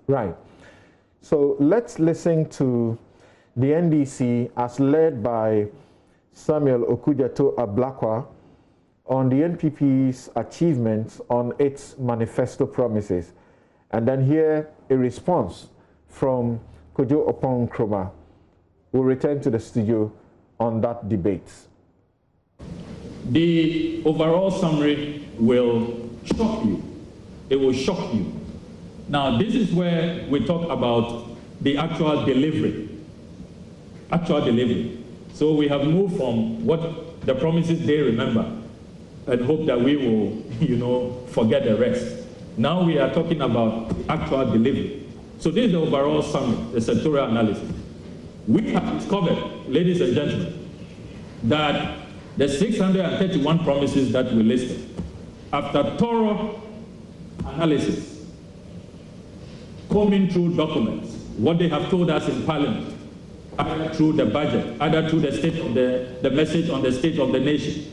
Right. So let's listen to the NDC as led by Samuel Okudzeto Ablakwa on the NPP's achievements on its manifesto promises, and then hear a response from Kojo Opon Nkrumah. We'll return to the studio on that debate. The overall summary will shock you. It will shock you. Now, this is where we talk about the actual delivery. Actual delivery. So we have moved from what the promises they remember and hope that we will, forget the rest. Now we are talking about actual delivery. So this is the overall summary, the sectorial analysis. We have discovered, ladies and gentlemen, that the 631 promises that we listed, after thorough analysis, combing through documents, what they have told us in Parliament, either through the budget, either through the state of the message on the state of the nation,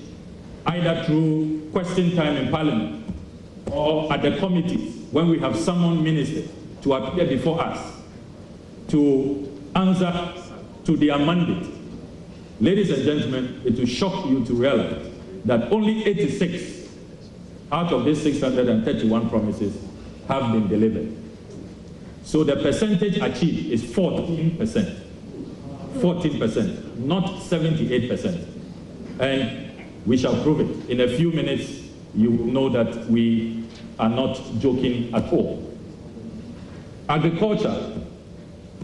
either through question time in Parliament, or at the committees, when we have summoned ministers to appear before us to answer to their mandate. Ladies and gentlemen, it will shock you to realize that only 86 out of these 631 promises have been delivered. So the percentage achieved is 14%. 14%, not 78%. And we shall prove it. In a few minutes, you will know that we are not joking at all. Agriculture,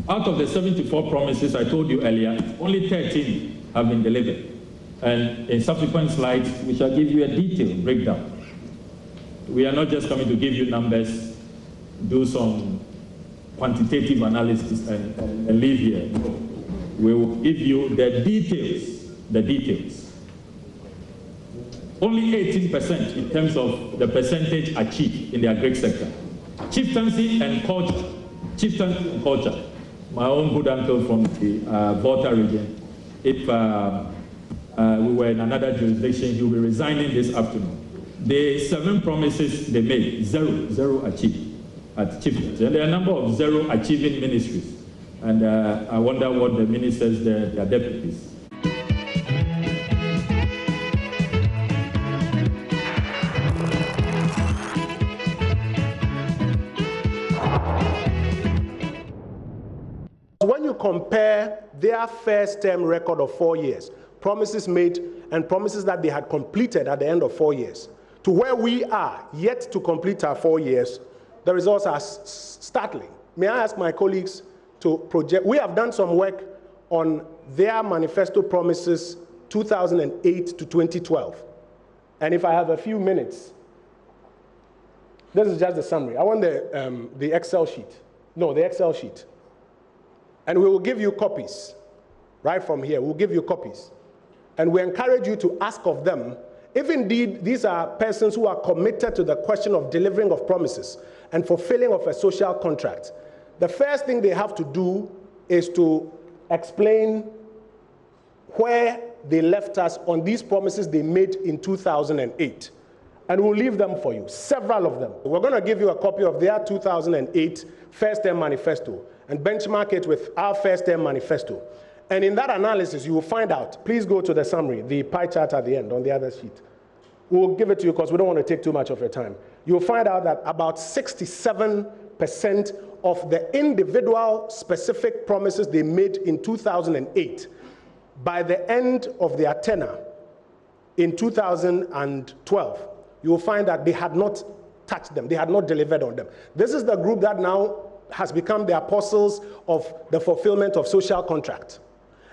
out of the 74 promises I told you earlier, only 13 have been delivered. And in subsequent slides, we shall give you a detailed breakdown. We are not just coming to give you numbers, do some quantitative analysis and leave here. No. We will give you the details, Only 18% in terms of the percentage achieved in the agri sector. Chieftaincy and culture. My own good uncle from the Volta region, if we were in another jurisdiction, he will be resigning this afternoon. The 7 promises they made, zero achieved at chieftaincy. And there are a number of zero achieving ministries. And I wonder what the ministers, their deputies. When you compare their first term record of 4 years, promises made and promises that they had completed at the end of 4 years, to where we are yet to complete our 4 years, the results are startling. May I ask my colleagues to project? We have done some work on their manifesto promises 2008 to 2012. And if I have a few minutes, this is just the summary. I want the Excel sheet. No, the Excel sheet. And we will give you copies, right from here. We'll give you copies. And we encourage you to ask of them if indeed these are persons who are committed to the question of delivering of promises and fulfilling of a social contract. The first thing they have to do is to explain where they left us on these promises they made in 2008. And we'll leave them for you, several of them. We're going to give you a copy of their 2008 first-term manifesto and benchmark it with our first-term manifesto. And in that analysis, you will find out, please go to the summary, the pie chart at the end on the other sheet. We'll give it to you because we don't want to take too much of your time. You'll find out that about 67% of the individual specific promises they made in 2008, by the end of their tenure in 2012, you will find that they had not touched them, they had not delivered on them. This is the group that now has become the apostles of the fulfillment of social contract.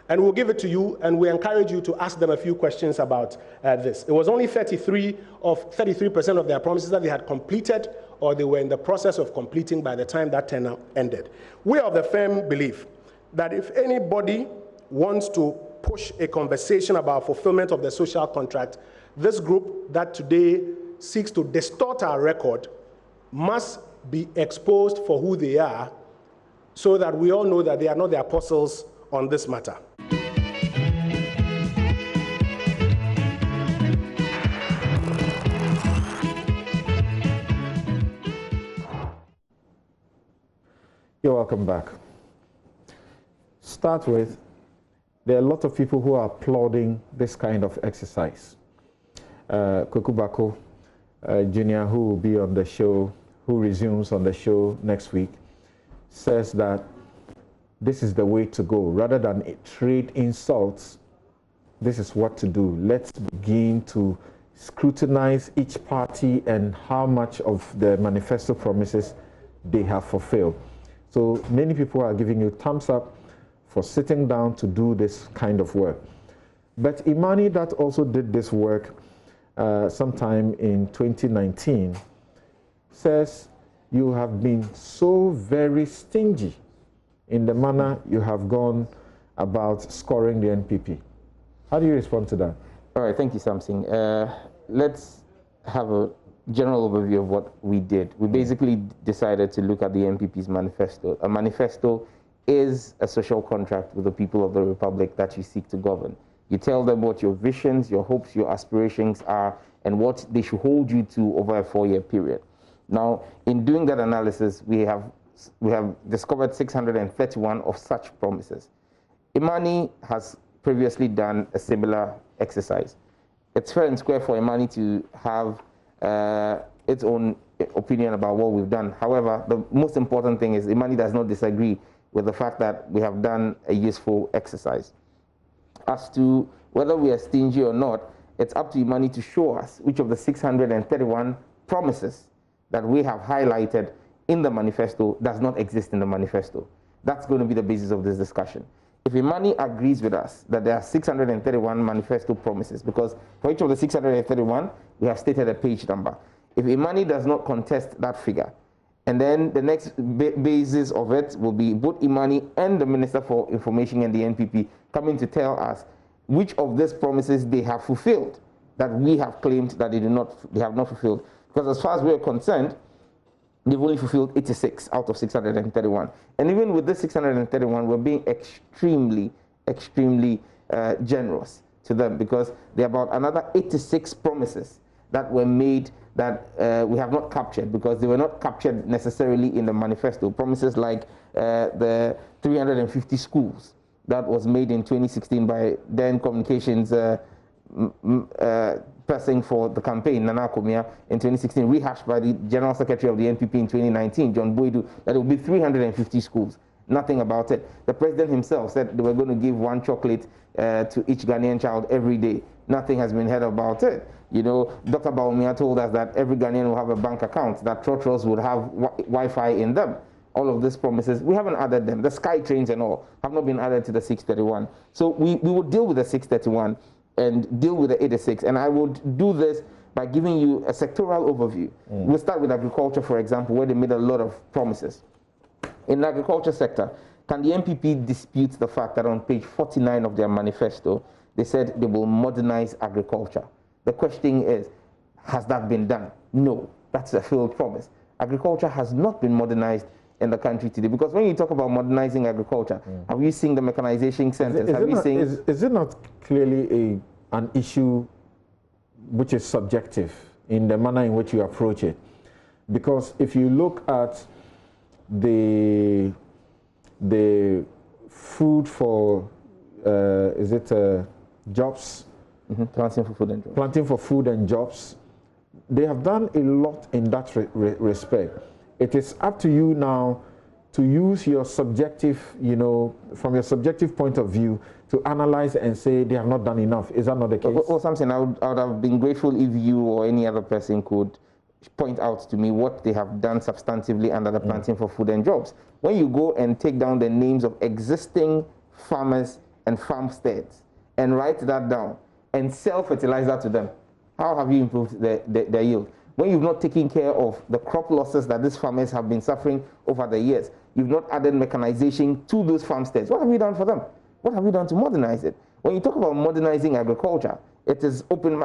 And we'll give it to you, and we encourage you to ask them a few questions about this. It was only 33% of their promises that they had completed, or they were in the process of completing by the time that tenure ended. We are of the firm belief that if anybody wants to push a conversation about fulfillment of the social contract, this group that today seeks to distort our record must be exposed for who they are, so that we all know that they are not the apostles on this matter. You're welcome back. Start with, there are a lot of people who are applauding this kind of exercise. Kokubako Jr., who will be on the show, who resumes on the show next week, says that this is the way to go. Rather than trade insults, this is what to do. Let's begin to scrutinize each party and how much of the manifesto promises they have fulfilled. So many people are giving you thumbs up for sitting down to do this kind of work. But Imani, that also did this work sometime in 2019, says you have been so very stingy in the manner you have gone about scoring the NPP. How do you respond to that? All right, thank you, Samson. Let's have a general overview of what we did. We basically decided to look at the NPP's manifesto. A manifesto is a social contract with the people of the Republic that you seek to govern. You tell them what your visions, your hopes, your aspirations are, and what they should hold you to over a 4-year period. Now, in doing that analysis, we have discovered 631 of such promises. Imani has previously done a similar exercise. It's fair and square for Imani to have its own opinion about what we've done. However, the most important thing is Imani does not disagree with the fact that we have done a useful exercise. As to whether we are stingy or not, it's up to Imani to show us which of the 631 promises that we have highlighted in the manifesto does not exist in the manifesto. That's going to be the basis of this discussion. If Imani agrees with us that there are 631 manifesto promises, because for each of the 631, we have stated a page number. If Imani does not contest that figure, and then the next basis of it will be both Imani and the Minister for Information and the NPP coming to tell us which of these promises they have fulfilled that we have claimed that they have not fulfilled. Because as far as we are concerned, they've only fulfilled 86 out of 631. And even with this 631, we're being extremely, extremely generous to them, because there are about another 86 promises that were made that we have not captured, because they were not captured necessarily in the manifesto. Promises like the 350 schools that was made in 2016 by then communications person for the campaign, Nana Komia, in 2016, rehashed by the General Secretary of the NPP in 2019, John Boydu, that it would be 350 schools. Nothing about it. The president himself said they were going to give 1 chocolate to each Ghanaian child every day. Nothing has been heard about it. You know, Dr. Baumia told us that every Ghanaian will have a bank account, that trotros would have Wi-Fi in them. All of these promises, we haven't added them. The sky trains and all have not been added to the 631. So we will deal with the 631 and deal with the 86. And I would do this by giving you a sectoral overview. We'll start with agriculture, for example, where they made a lot of promises. In the agriculture sector, can the NPP dispute the fact that on page 49 of their manifesto, they said they will modernize agriculture? The question is, has that been done? No, that's a failed promise. Agriculture has not been modernized in the country today, because when you talk about modernizing agriculture, have you seen the mechanization centers? Is it not clearly an issue which is subjective in the manner in which you approach it? Because if you look at the food for jobs, planting for food and jobs. Planting for food and jobs, they have done a lot in that respect. It is up to you now to use your subjective, from your subjective point of view, to analyze and say they have not done enough. Is that not the case? Well, something I would have been grateful if you or any other person could point out to me what they have done substantively under the planting for food and jobs. When you go and take down the names of existing farmers and farmsteads and write that down and sell fertilizer to them, how have you improved their yield? When you've not taken care of the crop losses that these farmers have been suffering over the years, you've not added mechanization to those farmsteads, what have you done for them? What have you done to modernize it? When you talk about modernizing agriculture, it is open.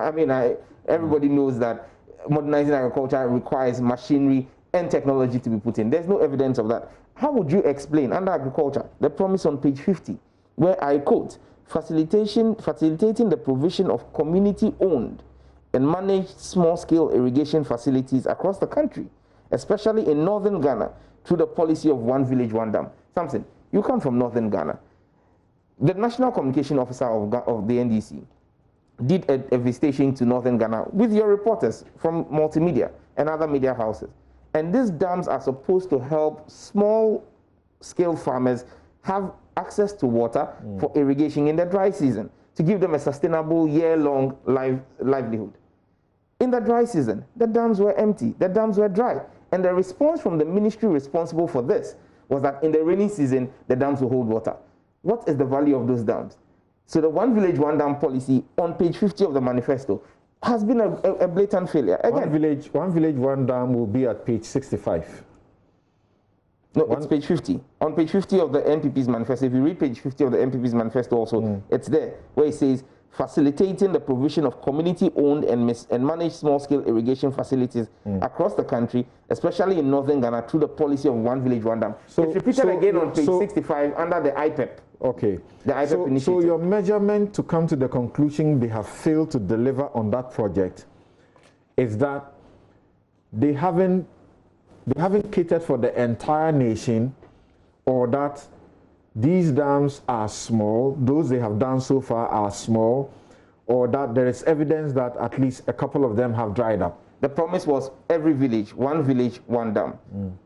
Everybody knows that modernizing agriculture requires machinery and technology to be put in. There's no evidence of that. How would you explain under agriculture the promise on page 50, where I quote, facilitating the provision of community-owned and managed small-scale irrigation facilities across the country, especially in northern Ghana, through the policy of one village, one dam. Samson, you come from northern Ghana. The National Communication Officer of the NDC did a visitation to northern Ghana with your reporters from multimedia and other media houses. And these dams are supposed to help small-scale farmers have access to water for irrigation in the dry season, to give them a sustainable year-long livelihood. In the dry season, the dams were empty, the dams were dry. And the response from the ministry responsible for this was that in the rainy season, the dams will hold water. What is the value of those dams? So the one village, one dam policy on page 50 of the manifesto has been a blatant failure. Again, one village, one dam will be at page 65. No, it's page 50. On page 50 of the NPP's manifesto, if you read page 50 of the NPP's manifesto also, it's there, where it says, facilitating the provision of community-owned and managed small-scale irrigation facilities across the country, especially in northern Ghana, through the policy of one village, one dam. So, it's repeated again on page 65 under the IPEP. Okay. The IPEP initiative. So your measurement to come to the conclusion they have failed to deliver on that project is that they haven't catered for the entire nation, or that these dams are small, those they have done so far are small, or that there is evidence that at least a couple of them have dried up. The promise was every village, one dam.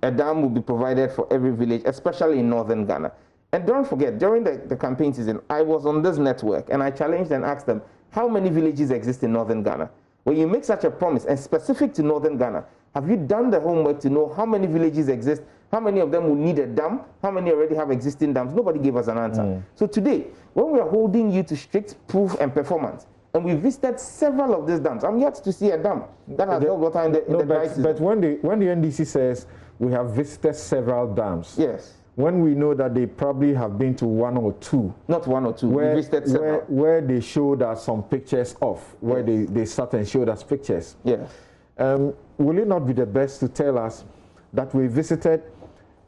A dam will be provided for every village, especially in northern Ghana. And don't forget, during the campaign season, I was on this network and I challenged and asked them, how many villages exist in northern Ghana? When you make such a promise, and specific to northern Ghana, have you done the homework to know how many villages exist? How many of them will need a dam? How many already have existing dams? Nobody gave us an answer. So today, when we are holding you to strict proof and performance, and we visited several of these dams, I'm yet to see a dam that has held water in the dry season. But when the NDC says we have visited several dams, yes, when we know that they probably have been to one or two. Not one or two, we visited several. Where they showed us some pictures of, where they sat and showed us pictures. Yes. Will it not be the best to tell us that we visited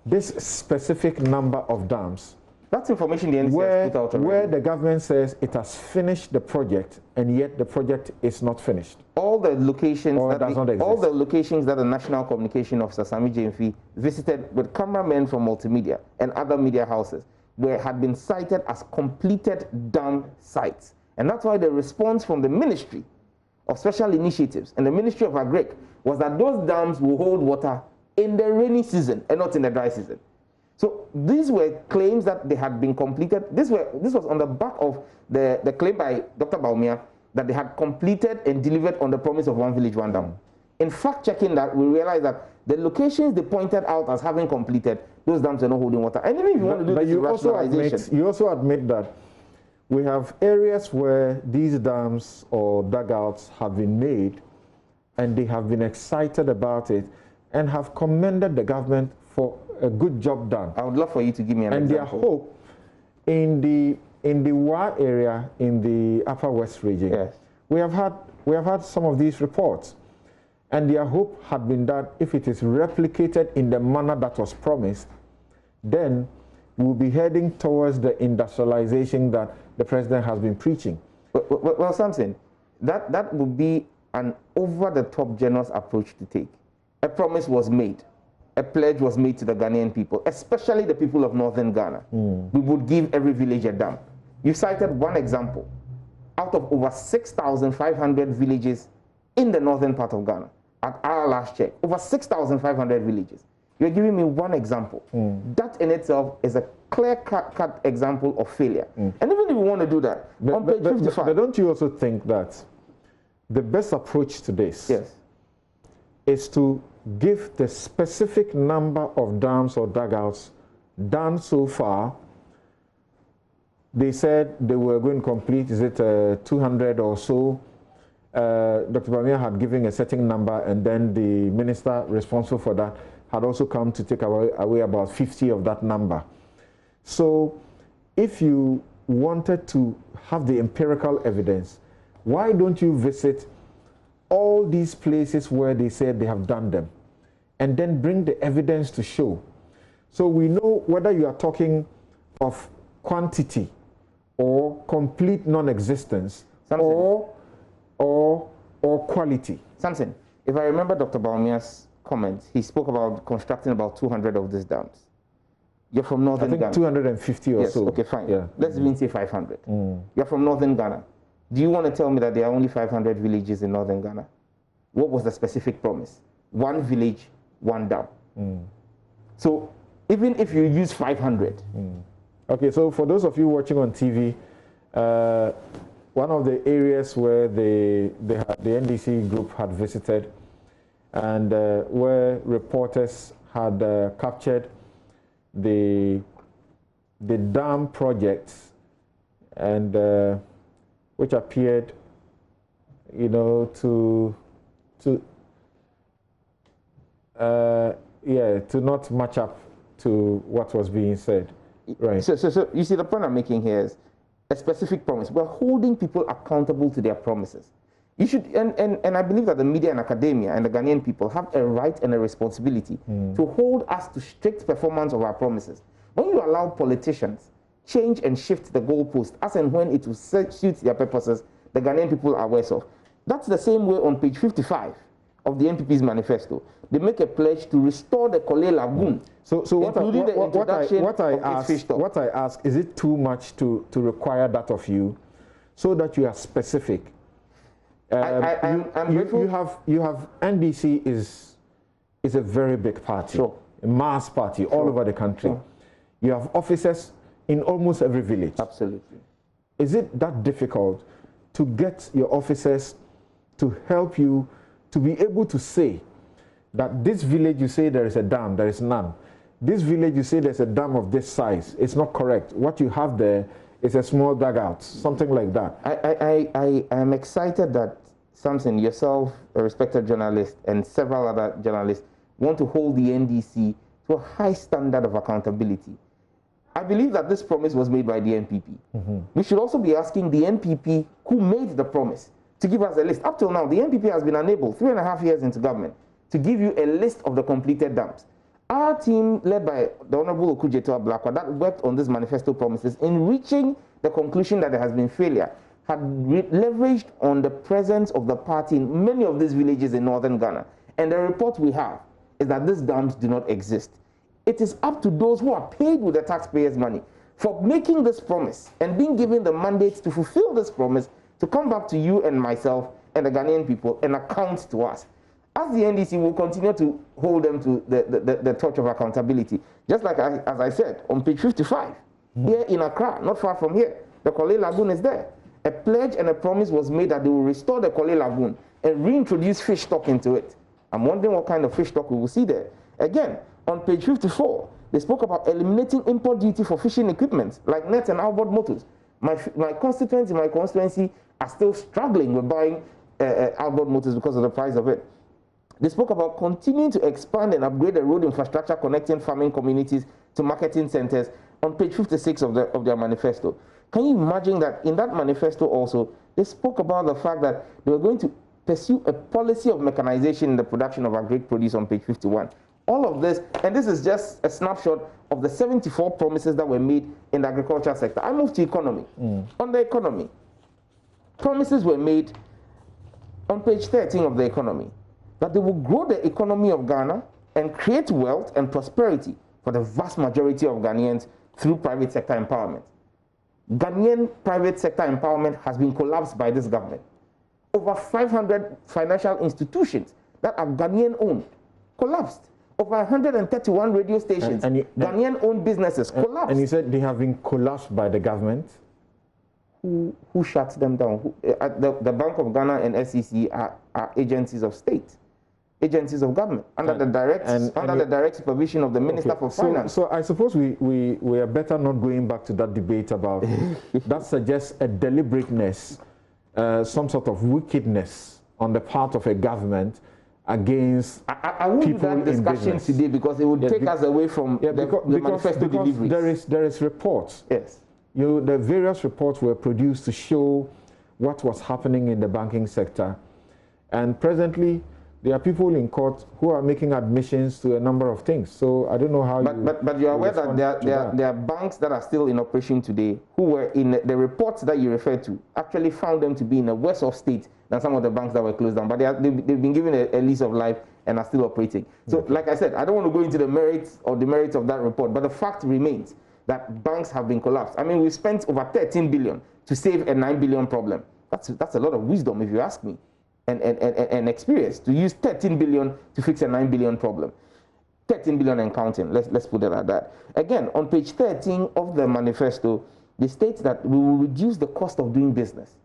this specific number of dams? That's information the NDC has put out already. Where the government says it has finished the project, and yet the project is not finished. All the locations all the locations that the National Communication Officer Sami Jemfi visited with cameramen from multimedia and other media houses had been cited as completed dam sites. And that's why the response from the Ministry of Special Initiatives and the Ministry of Agric was that those dams will hold water in the rainy season and not in the dry season. So these were claims that they had been completed. This was on the back of the claim by Dr. Baumia that they had completed and delivered on the promise of one village, one dam. In fact, checking that, we realized that the locations they pointed out as having completed, those dams are not holding water. And even if you want to do this rationalization, you also admit that we have areas where these dams or dugouts have been made, and they have been excited about it and have commended the government for a good job done. I would love for you to give me an example. And their hope in the Wa area in the Upper West region, yes, we have had some of these reports, and their hope had been that if it is replicated in the manner that was promised, then we'll be heading towards the industrialization that the president has been preaching. Well, Samson, that would be an over-the-top generous approach to take. A promise was made. A pledge was made to the Ghanaian people, especially the people of northern Ghana. We would give every village a dam. You cited one example out of over 6,500 villages in the northern part of Ghana. At our last check, over 6,500 villages. You're giving me one example. That in itself is a clear-cut example of failure. And even if we want to do that, on page 55. But don't you also think that the best approach to this is to give the specific number of dams or dugouts done so far? They said they were going to complete, is it 200 or so? Dr. Bamia had given a certain number, and then the minister responsible for that had also come to take away about 50 of that number. So if you wanted to have the empirical evidence, why don't you visit all these places where they said they have done them, and then bring the evidence to show? So we know whether you are talking of quantity or complete non-existence or quality. Samson, if I remember Dr. Baumia's comments, he spoke about constructing about 200 of these dams. You're from northern Ghana. I think 250 or yes, so. Okay, fine. Yeah. Let's even say 500. You're from northern Ghana. Do you want to tell me that there are only 500 villages in northern Ghana? What was the specific promise? One village, one dam. So even if you use 500. Okay, so for those of you watching on TV, one of the areas where the NDC group had visited and where reporters had captured the dam projects and which appeared, you know, to not match up to what was being said. Right. So you see, the point I'm making here is a specific promise. We're holding people accountable to their promises. You should, and I believe that the media and academia and the Ghanaian people have a right and a responsibility to hold us to strict performance of our promises. When you allow politicians change and shift the goalpost as and when it will suit their purposes, the Ghanaian people are worse off. That's the same way on page 55 of the NPP's manifesto. They make a pledge to restore the Kole Lagoon. So what I ask, is it too much to require that of you so that you are specific? I'm grateful. You have NDC is a very big party, sure. A mass party all over the country. Sure. You have officers in almost every village. Absolutely. Is it that difficult to get your officers to help you to be able to say that this village you say there is a dam, there is none. This village you say there's a dam of this size, it's not correct. What you have there is a small dugout, something like that. I am excited that Samson, yourself, a respected journalist, and several other journalists want to hold the NDC to a high standard of accountability. I believe that this promise was made by the NPP. We should also be asking the NPP who made the promise to give us a list. Up till now, the NPP has been unable, 3.5 years into government, to give you a list of the completed dams. Our team, led by the Honorable Okujeto Ablakwa, that worked on these manifesto promises in reaching the conclusion that there has been failure, had leveraged on the presence of the party in many of these villages in northern Ghana. And the report we have is that these dams do not exist. It is up to those who are paid with the taxpayers' money for making this promise and being given the mandate to fulfill this promise to come back to you and myself and the Ghanaian people and account to us. As the NDC will continue to hold them to the torch of accountability. Just like as I said, on page 55, here in Accra, not far from here, the Kole Lagoon is there. A pledge and a promise was made that they will restore the Kole Lagoon and reintroduce fish stock into it. I'm wondering what kind of fish stock we will see there. Again, on page 54, they spoke about eliminating import duty for fishing equipment like nets and outboard motors. My constituents in my constituency are still struggling with buying outboard motors because of the price of it. They spoke about continuing to expand and upgrade the road infrastructure connecting farming communities to marketing centers on page 56 of their manifesto. Can you imagine that in that manifesto also, they spoke about the fact that they were going to pursue a policy of mechanization in the production of agric produce on page 51. All of this, and this is just a snapshot of the 74 promises that were made in the agricultural sector. I move to economy. On the economy, promises were made on page 13 of the economy that they will grow the economy of Ghana and create wealth and prosperity for the vast majority of Ghanaians through private sector empowerment. Ghanaian private sector empowerment has been collapsed by this government. Over 500 financial institutions that are Ghanaian owned collapsed. Over 131 radio stations, Ghanaian owned businesses collapsed. And you said they have been collapsed by the government? Who shuts them down? The Bank of Ghana and SEC are agencies of state, agencies of government, under the direct supervision of the Minister for Finance. So I suppose we are better not going back to that debate about that suggests a deliberateness, some sort of wickedness on the part of a government against I won't do that discussion today because it would take us away from the manifesto deliveries. There is reports. Yes. The various reports were produced to show what was happening in the banking sector. And presently, there are people in court who are making admissions to a number of things. So I don't know how But you're aware that there are banks that are still in operation today who were in the reports that you referred to, actually found them to be in a worse off state than some of the banks that were closed down. But they've been given a lease of life and are still operating. So like I said, I don't want to go into the merits of that report, but the fact remains that banks have been collapsed. I mean, we spent over 13 billion to save a 9 billion problem. That's a lot of wisdom, if you ask me. And experience to use 13 billion to fix a 9 billion problem. 13 billion and counting, let's put it like that. Again, on page 13 of the manifesto, they state that we will reduce the cost of doing business.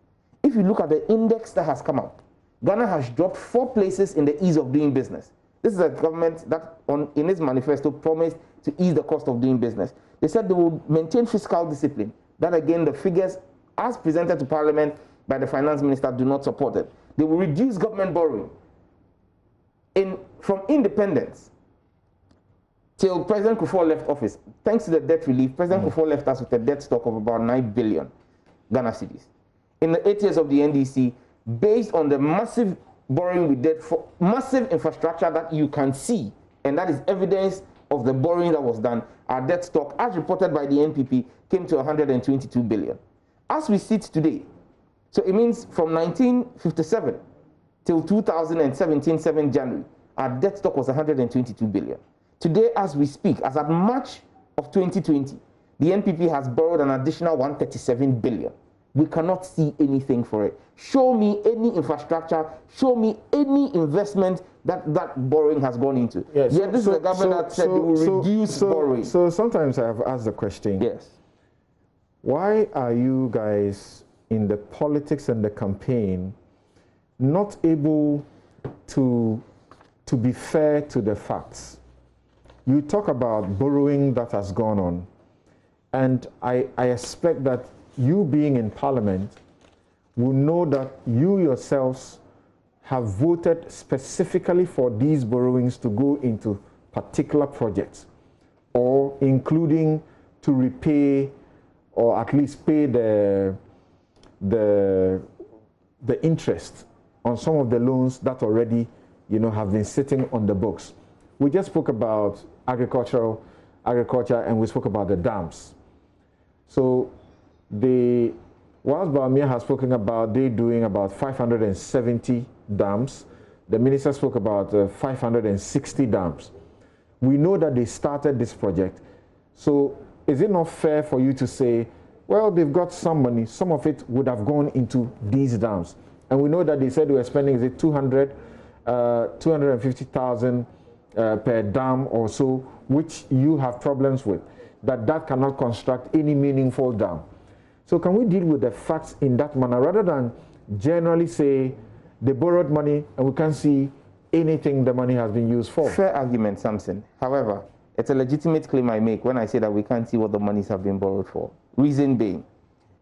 If you look at the index that has come out, Ghana has dropped 4 places in the ease of doing business. This is a government that in its manifesto promised to ease the cost of doing business. They said they will maintain fiscal discipline. That again, the figures as presented to Parliament by the finance minister do not support it. They will reduce government borrowing. From independence till President Kufuor left office, thanks to the debt relief, President Kufuor left us with a debt stock of about 9 billion Ghana cedis. In the 8 years of the NDC, based on the massive borrowing we did for massive infrastructure that you can see, and that is evidence of the borrowing that was done, our debt stock, as reported by the NPP, came to 122 billion. As we sit today, so it means from 1957 till 2017, 7 January, our debt stock was 122 billion. Today, as we speak, as at March of 2020, the NPP has borrowed an additional 137 billion. We cannot see anything for it. Show me any infrastructure, show me any investment that borrowing has gone into. Yes. Yeah, this is the government that said they will reduce borrowing. So sometimes I have asked the question, yes, why are you guys in the politics and the campaign not able to be fair to the facts? You talk about borrowing that has gone on, and I expect that you being in Parliament will know that you yourselves have voted specifically for these borrowings to go into particular projects, or including to repay or at least pay the interest on some of the loans that already, have been sitting on the books. We just spoke about agriculture, and we spoke about the dams. So whilst Bawumia has spoken about they doing about 570 dams, the minister spoke about 560 dams. We know that they started this project. So is it not fair for you to say, well, they've got some money, some of it would have gone into these dams? And we know that they said they were spending, 250,000 per dam or so, which you have problems with, that cannot construct any meaningful dam. So can we deal with the facts in that manner, rather than generally say they borrowed money and we can't see anything the money has been used for? Fair argument, Samson. However, it's a legitimate claim I make when I say that we can't see what the monies have been borrowed for. Reason being,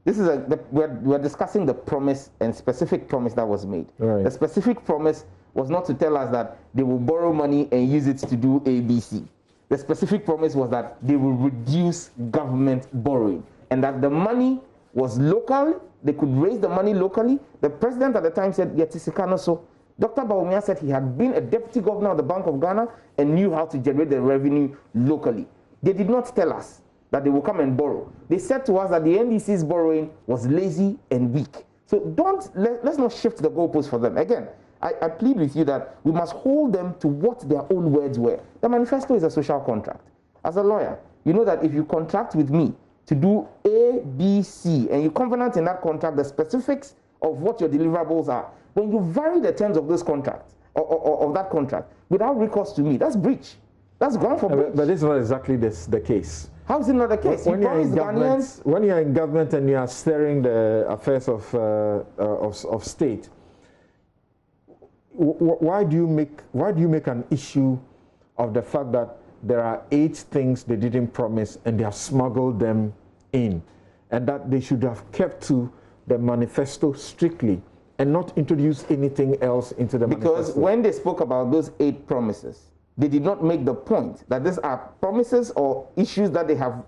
this is we're discussing the promise and specific promise that was made. Right. The specific promise was not to tell us that they will borrow money and use it to do ABC. The specific promise was that they will reduce government borrowing, and that the money was local. They could raise the money locally. The president at the time said, "Yetisikano so." Dr. Bawumia said he had been a deputy governor of the Bank of Ghana and knew how to generate the revenue locally. They did not tell us that they will come and borrow. They said to us that the NDC's borrowing was lazy and weak. So let's not shift the goalposts for them. Again, I plead with you that we must hold them to what their own words were. The manifesto is a social contract. As a lawyer, you know that if you contract with me to do A, B, C, and you covenant in that contract the specifics of what your deliverables are, when you vary the terms of this contract, or of that contract, without recourse to me, that's breach. That's ground for breach. But this is not exactly the case. How is it not the case? When you're in government and you are steering the affairs of state, why do you make an issue of the fact that there are 8 things they didn't promise and they have smuggled them in, and that they should have kept to the manifesto strictly and not introduce anything else into the manifesto? Because when they spoke about those 8 promises, they did not make the point that these are promises or issues that they have,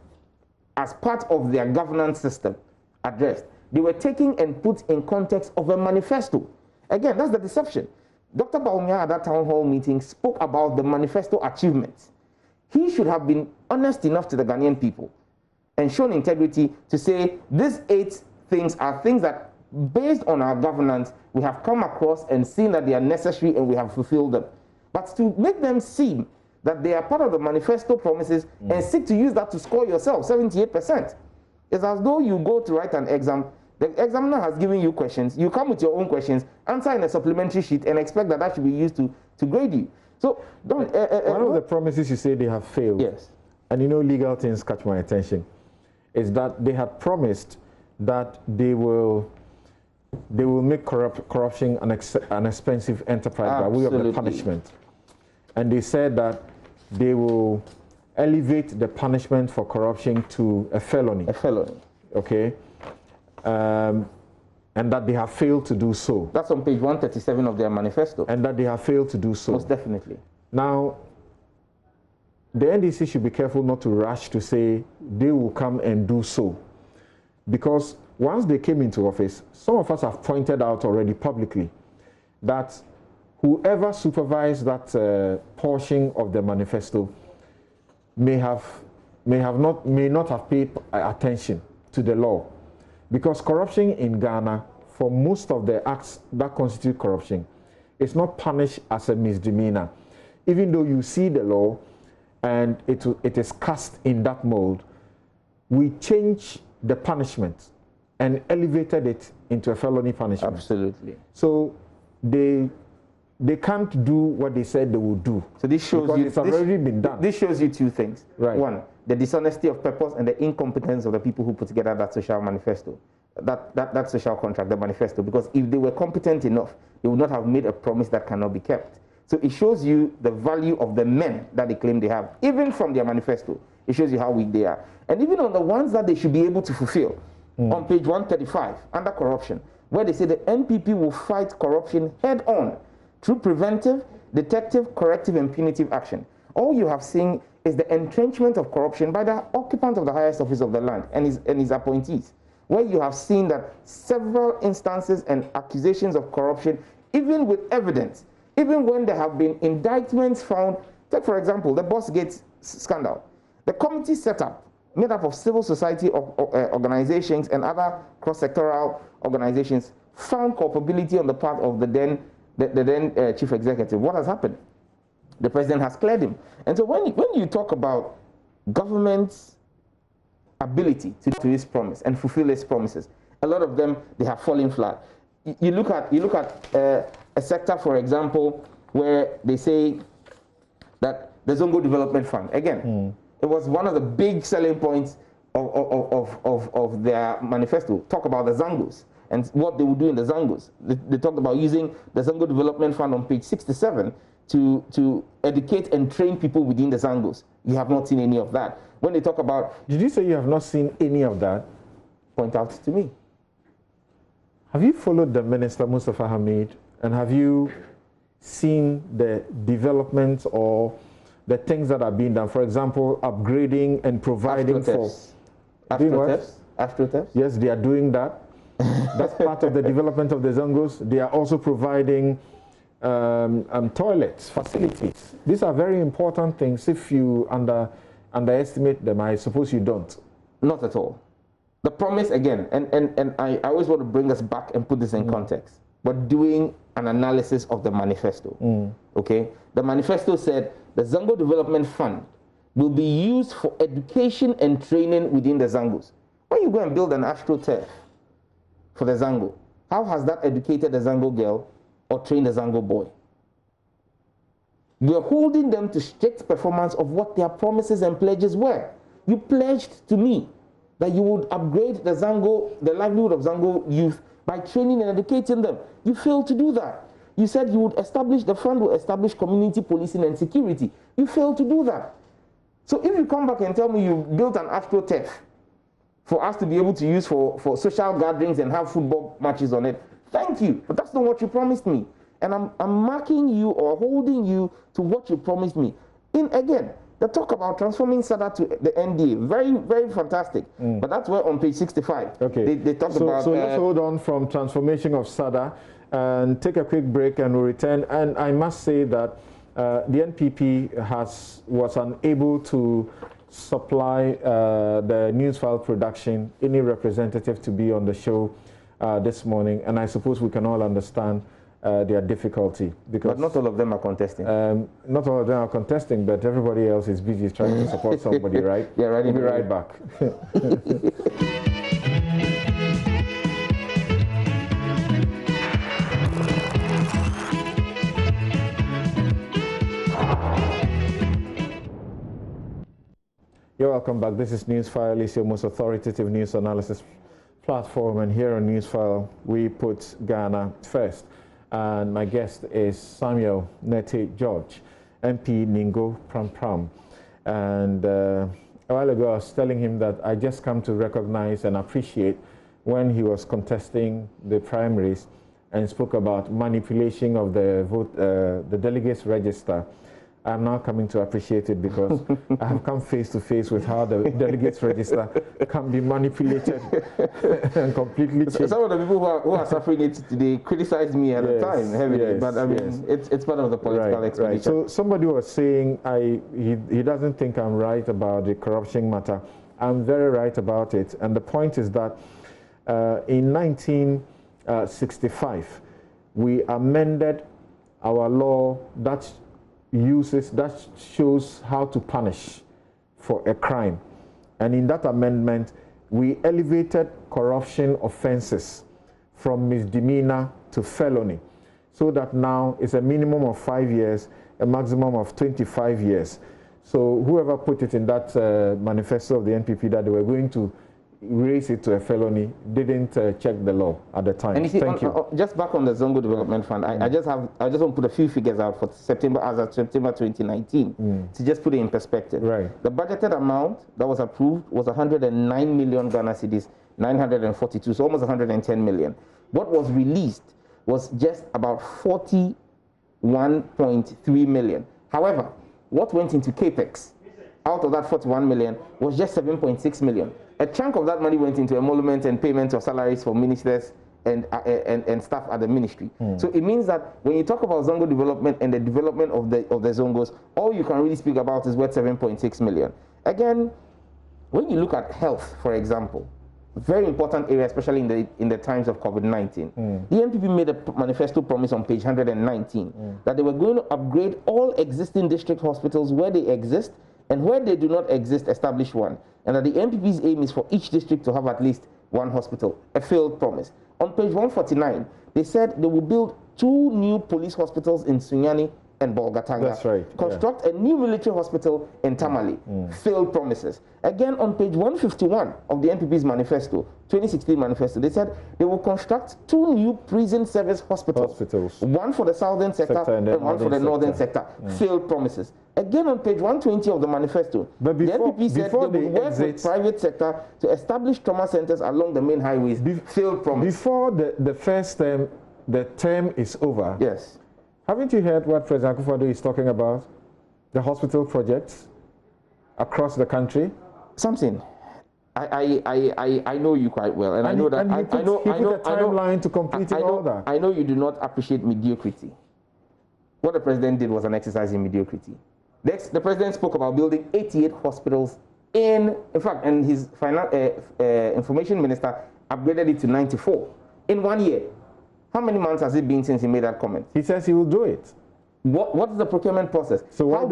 as part of their governance system, addressed. They were taken and put in context of a manifesto. Again, that's the deception. Dr. Bawumia at that town hall meeting spoke about the manifesto achievements. He should have been honest enough to the Ghanaian people and shown integrity to say these 8 things are things that, based on our governance, we have come across and seen that they are necessary and we have fulfilled them. But to make them seem that they are part of the manifesto promises and seek to use that to score yourself 78%. It's as though you go to write an exam, the examiner has given you questions, you come with your own questions, answer in a supplementary sheet and expect that that should be used to grade you. So don't... one of the promises you say they have failed, yes, and you know legal things catch my attention, is that they had promised that they will make corruption an expensive enterprise by way of the punishment. And they said that they will elevate the punishment for corruption to a felony. A felony. Okay. And that they have failed to do so. That's on page 137 of their manifesto. And that they have failed to do so. Most definitely. Now, the NDC should be careful not to rush to say they will come and do so. Because once they came into office, some of us have pointed out already publicly that whoever supervised that portion of the manifesto may not have paid attention to the law, because corruption in Ghana, for most of the acts that constitute corruption, is not punished as a misdemeanor, even though you see the law and it is cast in that mold. We changed the punishment and elevated it into a felony punishment. Absolutely. So they can't do what they said they would do. So this shows you it's already been done. This shows you 2 things. Right. One, the dishonesty of purpose and the incompetence of the people who put together that social manifesto, that social contract, the manifesto. Because if they were competent enough, they would not have made a promise that cannot be kept. So it shows you the value of the men that they claim they have, even from their manifesto. It shows you how weak they are. And even on the ones that they should be able to fulfill, on page 135, under corruption, where they say the NPP will fight corruption head on through preventive, detective, corrective, and punitive action. All you have seen is the entrenchment of corruption by the occupant of the highest office of the land and his appointees, where you have seen that several instances and accusations of corruption, even with evidence, even when there have been indictments found. Take, for example, the Boss Gates scandal. The committee set up, made up of civil society organizations and other cross-sectoral organizations, found culpability on the part of the then chief executive. What has happened? The president has cleared him. And so when you talk about government's ability to do its promise and fulfill its promises, a lot of them, they have fallen flat. You look at a sector, for example, where they say that the Zongo Development Fund, again, it was one of the big selling points of their manifesto. Talk about the Zangos and what they would do in the Zangos. They talked about using the Zongo Development Fund on page 67 to educate and train people within the Zangos. You have not seen any of that. When they talk about... Did you say you have not seen any of that? Point out to me. Have you followed the Minister Mustafa Hamid, and have you seen the developments or the things that are being done? For example, upgrading and providing for... AstroTurfs? Yes, they are doing that. That's part of the development of the Zangos. They are also providing toilets, facilities. These are very important things. If you underestimate them, I suppose you don't. Not at all. The promise, again, and I always want to bring us back and put this in context, but doing an analysis of the manifesto. Okay? The manifesto said the Zango Development Fund will be used for education and training within the Zangos. When you go and build an AstroTurf for the Zango, how has that educated the Zango girl or trained the Zango boy? You're holding them to strict performance of what their promises and pledges were. You pledged to me that you would upgrade the Zango, the livelihood of Zango youth by training and educating them. You failed to do that. You said you would establish, the fund will establish community policing and security. You failed to do that. So if you come back and tell me you built an AstroTurf for us to be able to use for social gatherings and have football matches on it, thank you. But that's not what you promised me. And I'm marking you or holding you to what you promised me. Again, the talk about transforming SADA to the NDA, very, very fantastic. But that's where on page 65, okay. they talk about... So let's hold on from transformation of SADA and take a quick break, and we'll return. And I must say that the NPP was unable to supply the NewsFile production any representative to be on the show this morning, and I suppose we can all understand their difficulty, because but not all of them are contesting. Not all of them are contesting, but everybody else is busy trying to support somebody, right? Yeah, right. We'll be right back. You're welcome back. This is NewsFile. It's your most authoritative news analysis platform, and here on NewsFile, we put Ghana first. And my guest is Samuel Nete George, MP Ningo Pram Pram. And a while ago, I was telling him that I just come to recognize and appreciate when he was contesting the primaries and spoke about manipulation of the vote, the delegates register. I'm now coming to appreciate it, because I have come face to face with how the delegates register can be manipulated and completely changed. Some of the people who are suffering it today criticized me at the time heavily, but I mean, it's part of the political expedition. Right. So somebody was saying he doesn't think I'm right about the corruption matter. I'm very right about it, and the point is that in 1965 we amended our law that shows how to punish for a crime. And in that amendment, we elevated corruption offenses from misdemeanor to felony, so that now it's a minimum of 5 years, a maximum of 25 years. So whoever put it in that manifesto of the NPP that they were going to raise it to a felony didn't check the law at the time. And you see, Thank you. Just back on the Zongo Development Fund, I just want to put a few figures out for September 2019 to just put it in perspective. Right. The budgeted amount that was approved was 109 million Ghana cedis, 942, so almost 110 million. What was released was just about 41.3 million. However, what went into capex out of that 41 million was just 7.6 million. A chunk of that money went into emolument and payment of salaries for ministers and staff at the ministry. So it means that when you talk about Zongo development and the development of the Zongos, all you can really speak about is worth 7.6 million. Again, when you look at health, for example, very important area, especially in the times of COVID-19. The NPP made a manifesto promise on page 119 that they were going to upgrade all existing district hospitals where they exist, and where they do not exist, establish one. And that the NPP's aim is for each district to have at least one hospital, a failed promise. On page 149, they said they will build 2 new police hospitals in Sunyani and Bolgatanga. That's right. Construct a new military hospital in Tamale. Failed promises. Again, on page 151 of the NPP's manifesto, 2016 manifesto, they said they will construct 2 new prison service hospitals. One for the southern sector and one for the northern sector. Failed promises. Again, on page 120 of the manifesto, the NPP said they will work with private sector to establish trauma centers along the main highways. Failed promise. Before the first term, the term is over. Yes. Haven't you heard what President Akufo-Addo is talking about? The hospital projects across the country? Something. I know you quite well, and I know that he put a timeline to completing all that. I know you do not appreciate mediocrity. What the president did was an exercise in mediocrity. The president spoke about building 88 hospitals in fact, and his information minister upgraded it to 94 in 1 year. How many months has it been since he made that comment? He says he will do it. What is the procurement process? So why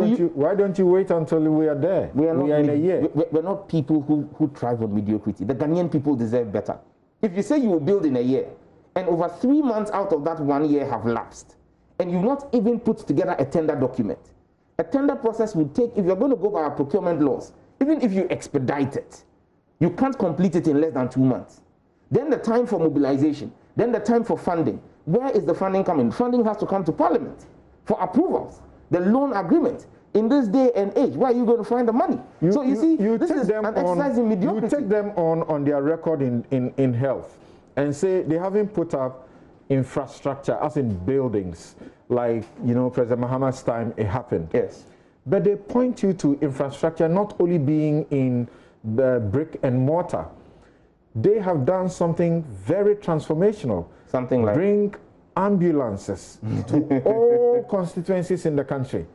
don't you wait until we are there? We are in a year. We're not people who thrive on mediocrity. The Ghanaian people deserve better. If you say you will build in a year, and over 3 months out of that 1 year have lapsed, and you've not even put together a tender document, a tender process would take, if you're going to go by our procurement laws, even if you expedite it, you can't complete it in less than 2 months. Then the time for mobilization, then the time for funding. Where is the funding coming? Funding has to come to Parliament for approvals. The loan agreement. In this day and age, where are you going to find the money? This is an exercise in mediocrity. You take them on their record in health and say they haven't put up infrastructure, as in buildings, like, President Mahamad's time it happened. Yes. But they point you to infrastructure not only being in the brick and mortar. They have done something very transformational. Something like bring ambulances to all constituencies in the country.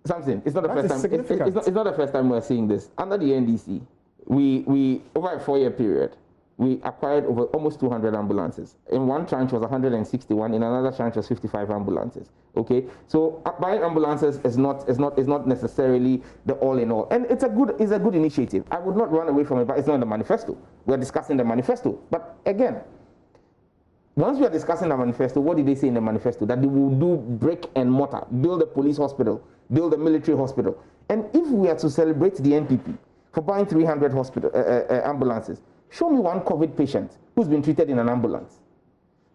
Something. It's not the That first is time. significant. It's not the first time we're seeing this. Under the NDC, we over a 4-year period, we acquired over almost 200 ambulances. In one tranche was 161. In another tranche was 55 ambulances. Okay, so buying ambulances is not necessarily the all in all, and it's a good initiative. I would not run away from it, but it's not in the manifesto. We're discussing the manifesto, but again, once we are discussing the manifesto, what did they say in the manifesto? That they will do brick and mortar, build a police hospital, build a military hospital. And if we are to celebrate the NPP for buying 300 ambulances, show me one COVID patient who's been treated in an ambulance.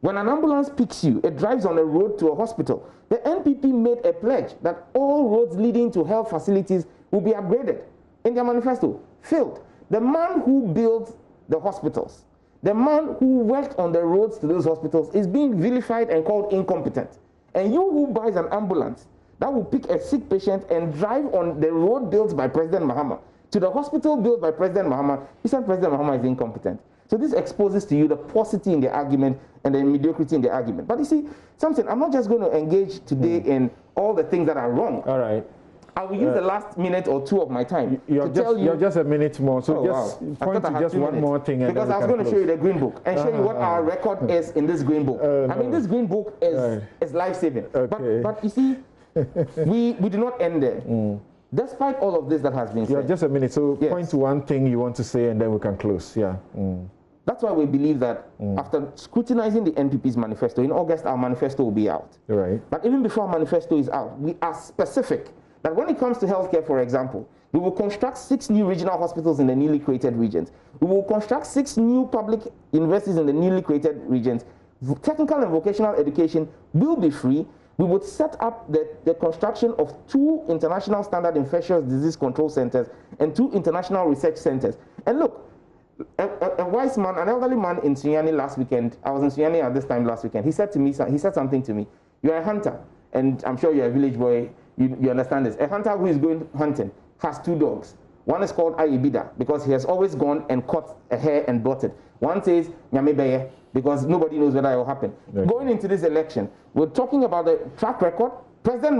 When an ambulance picks you, it drives on a road to a hospital. The NPP made a pledge that all roads leading to health facilities will be upgraded. In their manifesto, failed. The man who built the hospitals, the man who worked on the roads to those hospitals is being vilified and called incompetent. And you who buys an ambulance that will pick a sick patient and drive on the road built by President Mahama to the hospital built by President Mahama, you said President Mahama is incompetent. So this exposes to you the paucity in the argument and the mediocrity in the argument. But you see, something, I'm not just going to engage today in all the things that are wrong. All right. I will use the last minute or two of my time to tell you. You're just a minute more, so just point to just one more thing. Because I was going to show you the green book and show you what our record is in this green book. I mean, this green book is life-saving. Okay. But you see, we do not end there. Despite all of this that has been said. Yeah, just a minute. So point to one thing you want to say and then we can close. Yeah. That's why we believe that after scrutinizing the NPP's manifesto, in August our manifesto will be out. Right. But even before our manifesto is out, we are specific that when it comes to healthcare, for example, we will construct 6 new regional hospitals in the newly created regions. We will construct 6 new public universities in the newly created regions. Technical and vocational education will be free. We would set up the construction of 2 international standard infectious disease control centers and 2 international research centers. And look, a wise man, an elderly man in Sunyani last weekend, I was in Sunyani at this time last weekend, he said something to me. You're a hunter, and I'm sure you're a village boy, you understand this. A hunter who is going hunting has 2 dogs. One is called Ayebida, because he has always gone and caught a hare and brought it. One says Nyamebeye, because nobody knows whether it will happen. Okay. Going into this election, we're talking about the track record. President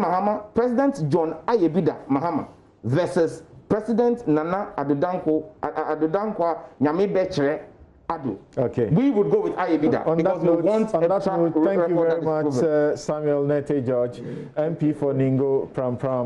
John Ayebida Mahama versus President Nana Adodankwa Nyamebechere Ado. Okay. We would go with Ayebida because we want a track record. Thank you very much, Samuel Nete George, MP for Ningo Pram Pram.